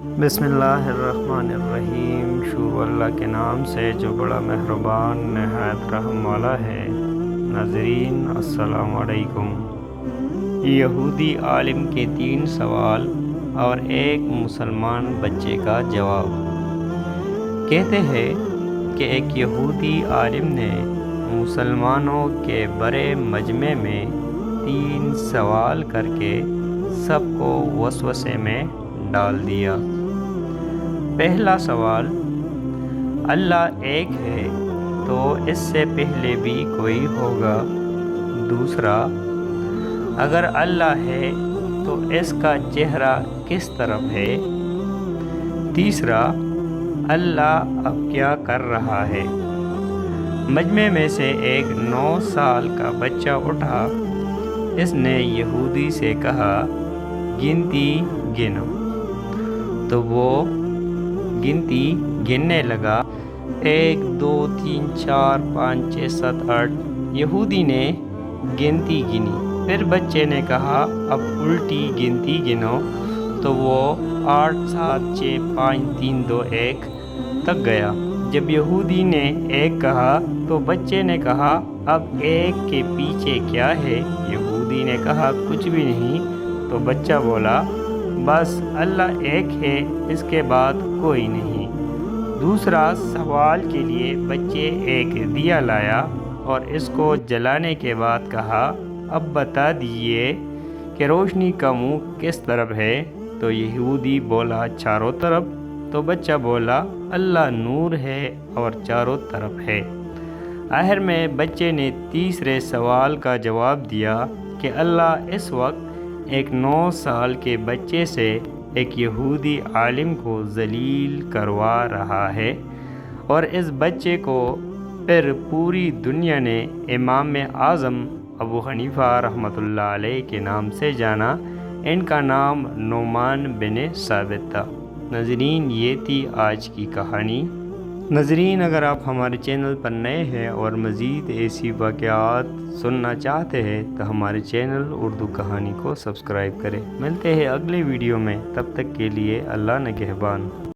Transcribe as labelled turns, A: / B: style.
A: بسم اللہ الرحمن الرحیم، شروع اللہ کے نام سے جو بڑا مہربان نہایت رحم والا ہے۔ ناظرین السلام علیکم۔ یہودی عالم کے 3 سوال اور ایک مسلمان بچے کا جواب۔ کہتے ہیں کہ ایک یہودی عالم نے مسلمانوں کے بڑے مجمع میں 3 سوال کر کے سب کو وسوسے میں ڈال دیا۔ پہلا سوال، اللہ ایک ہے تو اس سے پہلے بھی کوئی ہوگا؟ دوسرا، اگر اللہ ہے تو اس کا چہرہ کس طرف ہے؟ تیسرا، اللہ اب کیا کر رہا ہے؟ مجمع میں سے ایک 9 سال کا بچہ اٹھا، اس نے یہودی سے کہا، گنتی گنو۔ تو وہ گنتی گننے لگا، 1 2 3 4 5 6 7 8۔ یہودی نے گنتی گنی، پھر بچے نے کہا، اب الٹی گنتی گنو۔ تو وہ 8 7 6 5 3 2 1 تک گیا۔ جب یہودی نے 1 کہا تو بچے نے کہا، اب 1 کے پیچھے کیا ہے؟ یہودی نے کہا، کچھ بھی نہیں۔ تو بچہ بولا، بس اللہ ایک ہے، اس کے بعد کوئی نہیں۔ دوسرا سوال کے لیے بچے ایک دیا لایا اور اس کو جلانے کے بعد کہا، اب بتا دیجئے کہ روشنی کا منہ کس طرف ہے؟ تو یہودی بولا، چاروں طرف۔ تو بچہ بولا، اللہ نور ہے اور چاروں طرف ہے۔ آخر میں بچے نے تیسرے سوال کا جواب دیا کہ اللہ اس وقت ایک 9 سال کے بچے سے ایک یہودی عالم کو ذلیل کروا رہا ہے، اور اس بچے کو پھر پوری دنیا نے امام اعظم ابو حنیفہ رحمۃ اللہ علیہ کے نام سے جانا۔ ان کا نام نعمان بن ثابت تھا۔ ناظرین، یہ تھی آج کی کہانی۔ ناظرین، اگر آپ ہمارے چینل پر نئے ہیں اور مزید ایسی واقعات سننا چاہتے ہیں تو ہمارے چینل اردو کہانی کو سبسکرائب کریں۔ ملتے ہیں اگلے ویڈیو میں، تب تک کے لیے اللہ نگہبان۔